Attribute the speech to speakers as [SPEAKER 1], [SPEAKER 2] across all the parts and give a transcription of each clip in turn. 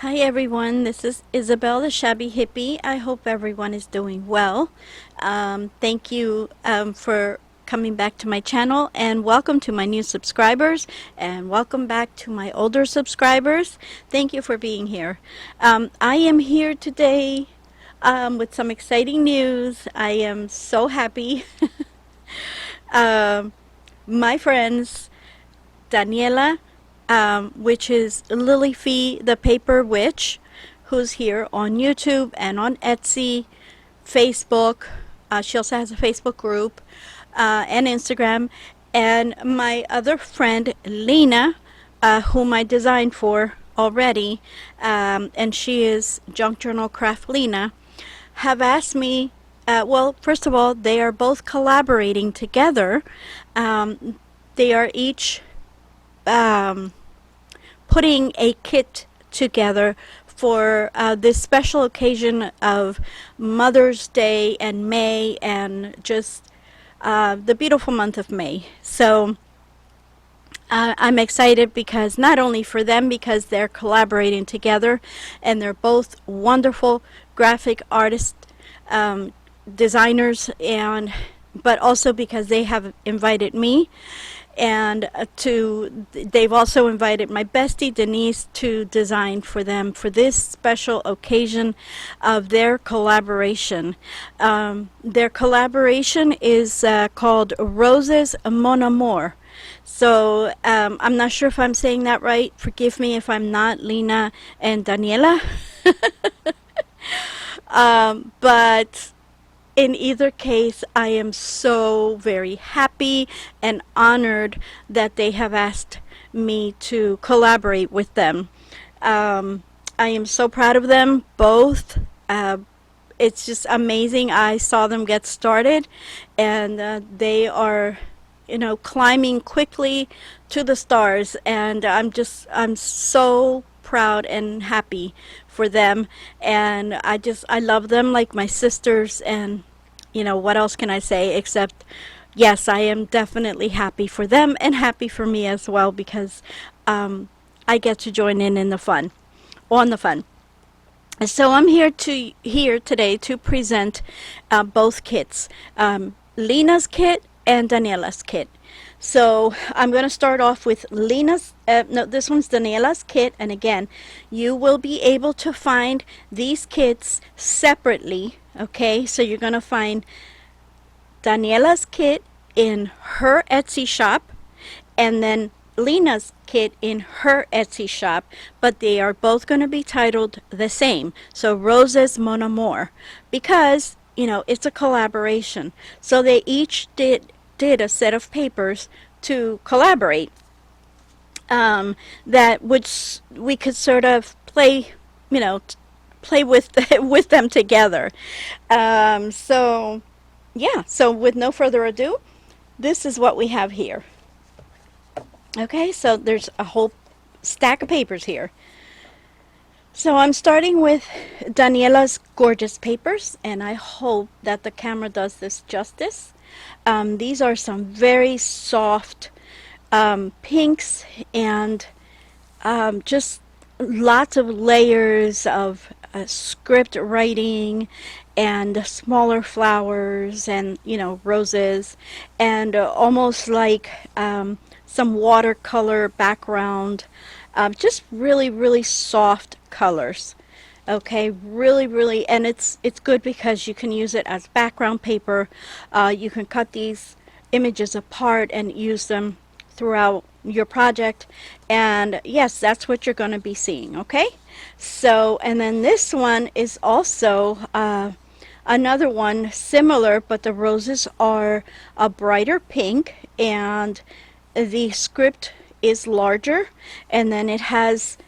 [SPEAKER 1] Hi everyone, this is Isabel the Shabby Hippie. I hope everyone is doing well. Thank you for coming back to my channel, and welcome to my new subscribers, and welcome back to my older subscribers. Thank you for being here. I am here today with some exciting news. I am so happy. um, my friends Daniela, which is Lily Fee the Paper Witch, who's here on YouTube and on Etsy, Facebook. She also has a Facebook group and Instagram. And my other friend, Lena, whom I designed for already, and she is Junk Journal Craft Lena, have asked me. Well, first of all, they are both collaborating together. They are each um, putting a kit together for this special occasion of Mother's Day and May, and just the beautiful month of May. So I'm excited because not only for them, because they're collaborating together and they're both wonderful graphic artists, designers, and but also because they have invited me, and they've also invited my bestie Denise to design for them for this special occasion of their collaboration. Their collaboration is called Roses Mon Amour. So I'm not sure if I'm saying that right. Forgive me if I'm not, Lena and Daniela. But in either case, I am so very happy and honored that they have asked me to collaborate with them. I am so proud of them both. It's just amazing. I saw them get started, and they are, climbing quickly to the stars. And I'm so proud and happy for them. And I love them like my sisters. And, what else can I say except, yes, I am definitely happy for them and happy for me as well, because I get to join in the fun, on the fun. So I'm here today to present both kits, Lena's kit and Daniela's kit. So I'm going to start off with Lena's. No, this one's Daniela's kit, and again, you will be able to find these kits separately. Okay, so you're going to find Daniela's kit in her Etsy shop, and then Lena's kit in her Etsy shop, but they are both going to be titled the same. So Roses Mon Amour, because, it's a collaboration. So they each did a set of papers to collaborate, that which we could sort of play, play with with them together. So yeah, so with no further ado, this is what we have here. Okay, so there's a whole stack of papers here. So I'm starting with Daniela's gorgeous papers, and I hope that the camera does this justice. These are some very soft pinks, and just lots of layers of script writing, and smaller flowers, and roses, and almost like some watercolor background, just really soft colors. Okay, really, and it's good because you can use it as background paper. You can cut these images apart and use them throughout your project, and yes, that's what you're going to be seeing. Okay, so, and then this one is also another one similar, but the roses are a brighter pink, and the script is larger, and then it has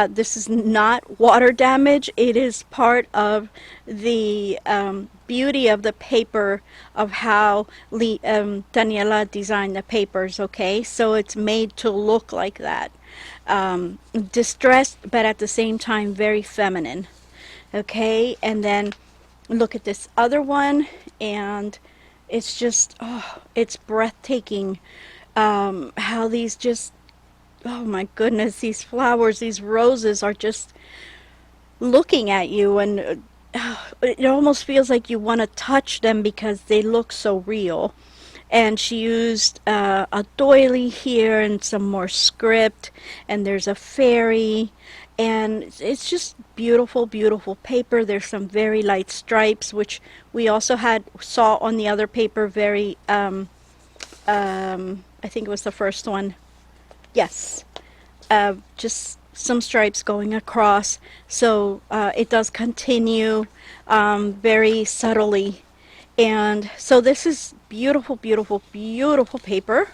[SPEAKER 1] this is not water damage. It is part of the beauty of the paper, of how Daniela designed the papers. Okay, so it's made to look like that, distressed, but at the same time very feminine. Okay, and then look at this other one, and it's just, oh, it's breathtaking, how these just, oh my goodness, these flowers, these roses are just looking at you, and it almost feels like you want to touch them because they look so real. And she used a doily here and some more script, and there's a fairy, and it's just beautiful, beautiful paper. There's some very light stripes, which we also had saw on the other paper. Very, I think it was the first one. Yes, just some stripes going across. So it does continue very subtly. And so this is beautiful, beautiful, beautiful paper.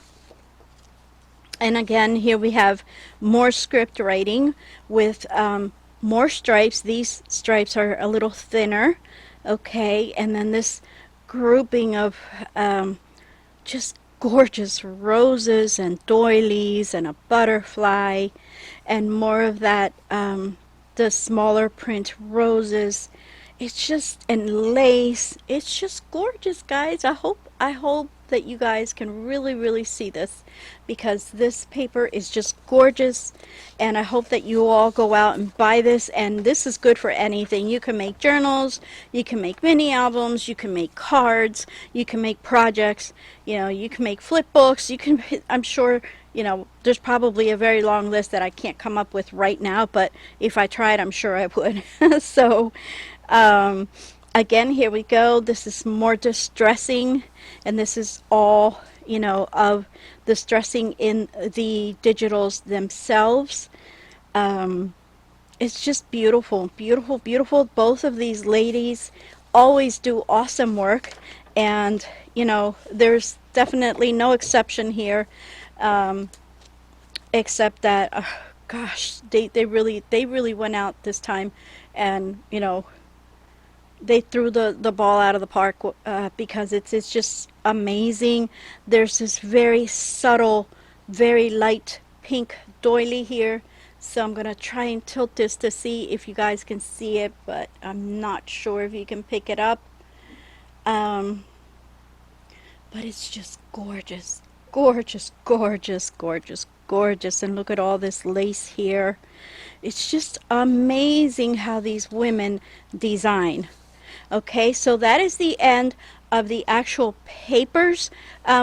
[SPEAKER 1] And again, here we have more script writing with more stripes. These stripes are a little thinner. Okay, and then this grouping of just gorgeous roses and doilies and a butterfly and more of that the smaller print roses. It's just and lace. It's just gorgeous, guys. I hope that you guys can really, really see this, because this paper is just gorgeous, and I hope that you all go out and buy this. And this is good for anything. You can make journals, you can make mini albums, you can make cards, you can make projects, you can make flip books, you can, I'm sure, there's probably a very long list that I can't come up with right now, but if I tried, I'm sure I would. So um, again, here we go. This is more distressing, and this is all, of the stressing in the digitals themselves. Um, it's just beautiful, beautiful, beautiful. Both of these ladies always do awesome work, and, there's definitely no exception here, um, except that, gosh, they really went out this time, and, they threw the ball out of the park, because it's just amazing. There's this very subtle, very light pink doily here. So I'm going to try and tilt this to see if you guys can see it, but I'm not sure if you can pick it up. Um, but it's just gorgeous, gorgeous, gorgeous, gorgeous, gorgeous. And look at all this lace here. It's just amazing how these women design. Okay, so that is the end of the actual papers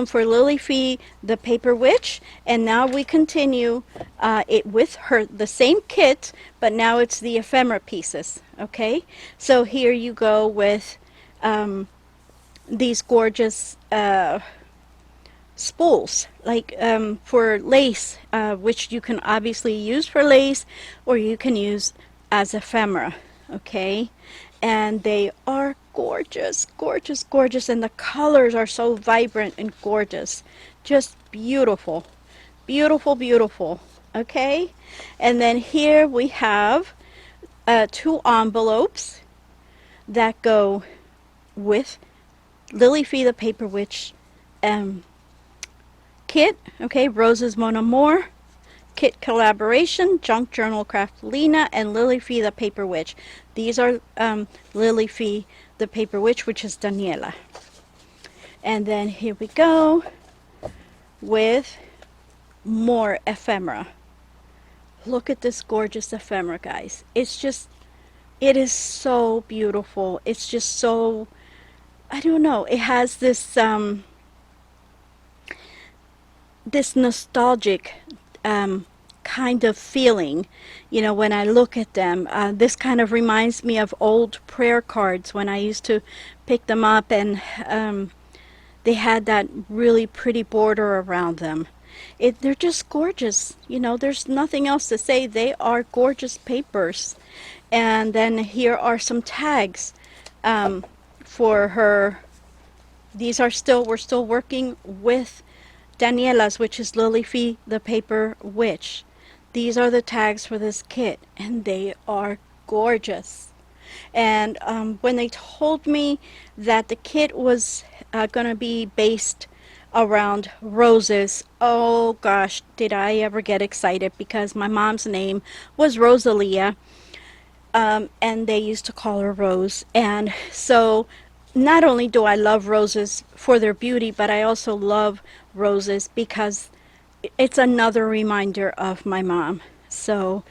[SPEAKER 1] for Lily Fee, the Paper Witch, and now we continue it with her, the same kit, but now it's the ephemera pieces. Okay, so here you go with these gorgeous spools, like for lace, which you can obviously use for lace, or you can use as ephemera. Okay, and they are gorgeous, gorgeous, gorgeous, and the colors are so vibrant and gorgeous. Just beautiful, beautiful, beautiful. Okay, and then here we have two envelopes that go with Lily Fee the Paper Witch kit. Okay, Roses Mon Amour kit collaboration, Junk Journal Craft Lena, and Lily Fee the Paper Witch. These are Lily Fee the Paper Witch, which is Daniela. And then here we go with more ephemera. Look at this gorgeous ephemera, guys. It is so beautiful. It's just so, I don't know, it has this nostalgic kind of feeling, when I look at them. This kind of reminds me of old prayer cards when I used to pick them up, and they had that really pretty border around them. They're just gorgeous. There's nothing else to say. They are gorgeous papers. And then here are some tags for her. We're still working with Daniela's, which is Lily Fee the Paper Witch. These are the tags for this kit, and they are gorgeous. And when they told me that the kit was going to be based around roses, oh gosh, did I ever get excited, because my mom's name was Rosalia, and they used to call her Rose. And so not only do I love roses for their beauty, but I also love roses because it's another reminder of my mom. So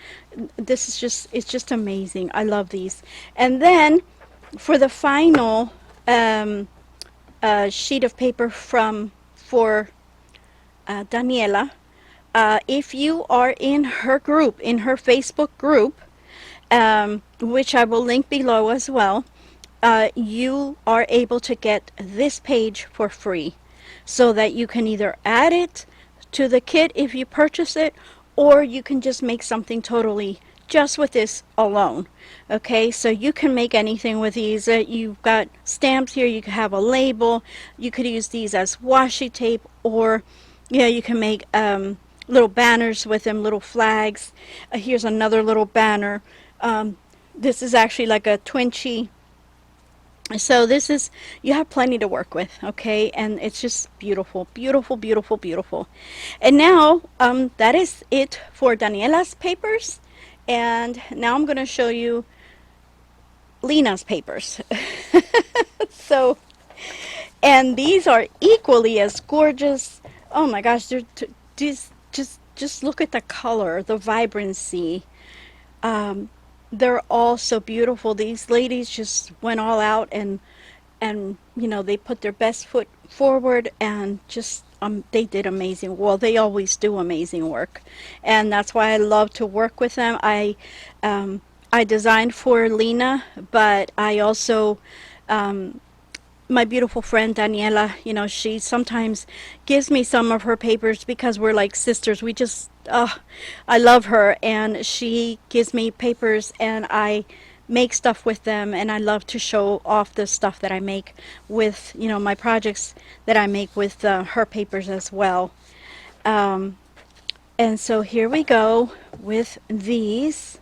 [SPEAKER 1] this is just, it's just amazing. I love these. And then for the final sheet of paper from for Daniela, if you are in her group, in her Facebook group, which I will link below as well, you are able to get this page for free so that you can either add it to the kit if you purchase it, or you can just make something totally just with this alone. Okay, so you can make anything with these. You've got stamps here, you could have a label, you could use these as washi tape, or yeah, you can make little banners with them, little flags. Here's another little banner. This is actually like a twinchy. So this is, you have plenty to work with, okay? And it's just beautiful, beautiful, beautiful, beautiful. And now that is it for Daniela's papers. And now I'm going to show you Lena's papers. So, and these are equally as gorgeous. Oh my gosh, they're just look at the color, the vibrancy. Um, they're all so beautiful. These ladies just went all out, and you know, they put their best foot forward, and just they did amazing. Well, they always do amazing work, and that's why I love to work with them. I designed for Lena, but I also my beautiful friend Daniela, you know, she sometimes gives me some of her papers because we're like sisters. We just, I love her, and she gives me papers, and I make stuff with them, and I love to show off the stuff that I make with, you know, my projects that I make with her papers as well. Um, and so here we go with these,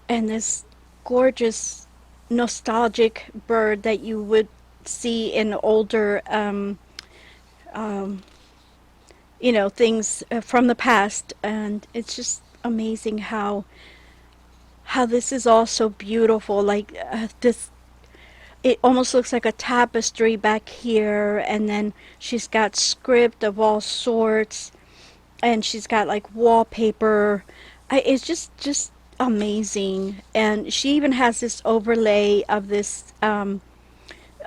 [SPEAKER 1] and this gorgeous nostalgic bird that you would see in older um, you know, things from the past. And it's just amazing how this is all so beautiful. Like this, it almost looks like a tapestry back here, and then she's got script of all sorts, and she's got like wallpaper. It's just amazing. And she even has this overlay of this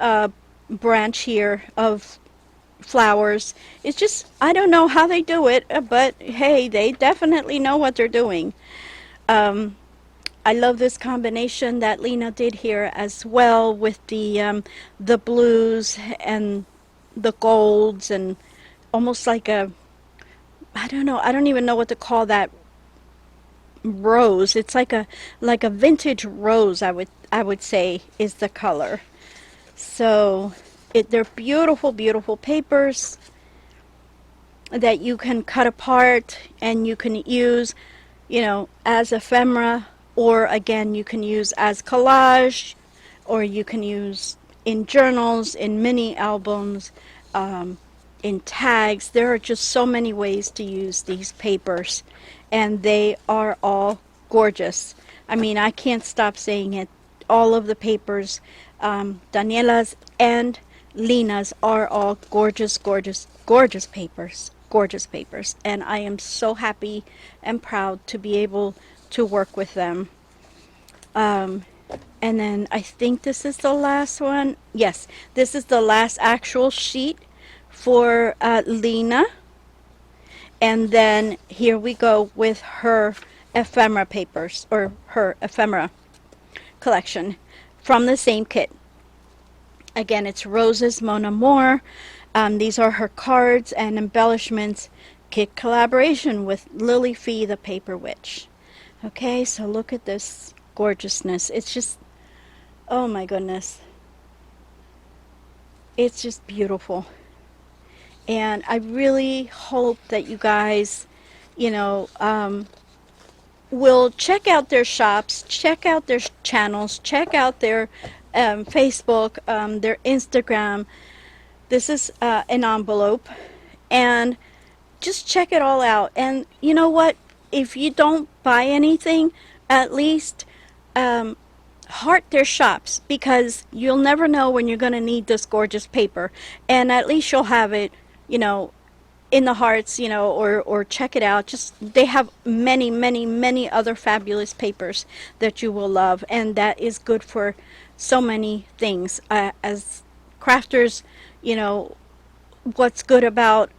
[SPEAKER 1] uh, branch here of flowers. It's just, I don't know how they do it, but hey, they definitely know what they're doing. Um, I love this combination that Lena did here as well, with the blues and the golds, and almost like a, I don't know, I don't even know what to call that rose. It's like a vintage rose, I would say is the color. So they're beautiful, beautiful papers that you can cut apart and you can use, you know, as ephemera, or again, you can use as collage, or you can use in journals, in mini albums, um, in tags. There are just so many ways to use these papers, and they are all gorgeous. I mean, I can't stop saying it. All of the papers, Daniela's and Lena's, are all gorgeous, gorgeous, gorgeous papers. Gorgeous papers. And I am so happy and proud to be able to work with them. Um, and then I think this is the last one. Yes, this is the last actual sheet for Lena. And then here we go with her ephemera papers, or her ephemera collection from the same kit. Again, it's Roses Mon Amour. These are her cards and embellishments kit collaboration with Lily Fee, the Paper Witch. Okay, so look at this gorgeousness. It's just, oh my goodness. It's just beautiful. And I really hope that you guys, you know, will check out their shops, check out their channels, check out their Facebook, their Instagram. This is an envelope, and just check it all out. And you know what? If you don't buy anything, at least heart their shops, because you'll never know when you're going to need this gorgeous paper. And at least you'll have it, you know, in the hearts, or check it out. Just they have many, many, many other fabulous papers that you will love, and that is good for so many things. As crafters, you know, what's good about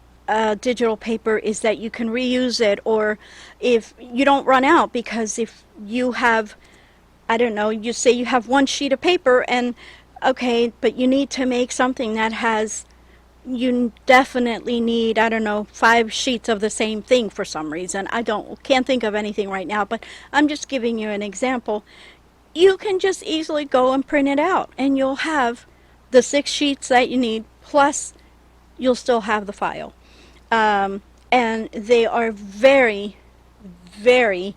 [SPEAKER 1] digital paper is that you can reuse it, or if you don't run out, because if you have, I don't know, you say you have one sheet of paper and okay, but you need to make something that has, you definitely need, I don't know, 5 sheets of the same thing for some reason. Can't think of anything right now, but I'm just giving you an example. You can just easily go and print it out, and you'll have the 6 sheets that you need, plus you'll still have the file. And they are very, very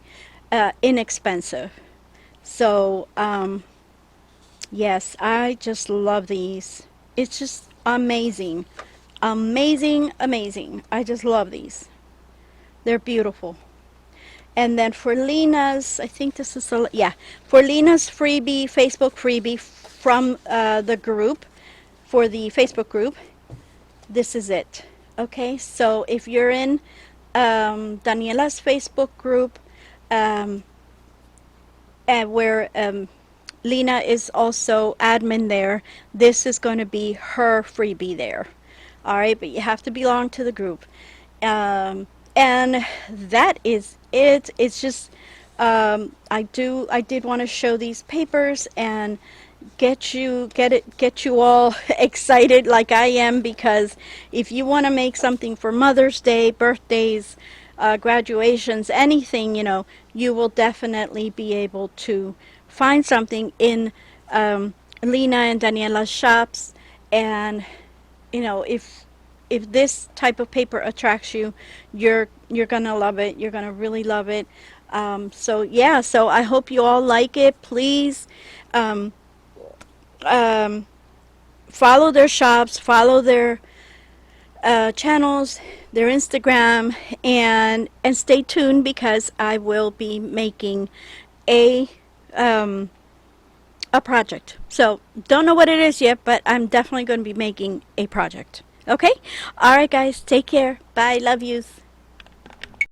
[SPEAKER 1] inexpensive. So, yes, I just love these. It's just amazing. Amazing, amazing. I just love these. They're beautiful. And then for Lena's, I think this is for Lena's freebie, Facebook freebie from the group, for the Facebook group, this is it. Okay, so if you're in Daniela's Facebook group, and where Lena is also admin there, this is going to be her freebie there. All right, but you have to belong to the group. And that is it. It's just I did want to show these papers and get you all excited like I am, because if you want to make something for Mother's Day, birthdays, graduations, anything, you will definitely be able to find something in Lena and Daniela's shops. And if this type of paper attracts you, you're gonna love it. You're gonna really love it. So yeah, so I hope you all like it. Please um, follow their shops, follow their channels, their Instagram, and stay tuned, because I will be making a um, a project. So don't know what it is yet, but I'm definitely going to be making a project. Okay? All right, guys. Take care. Bye. Love yous.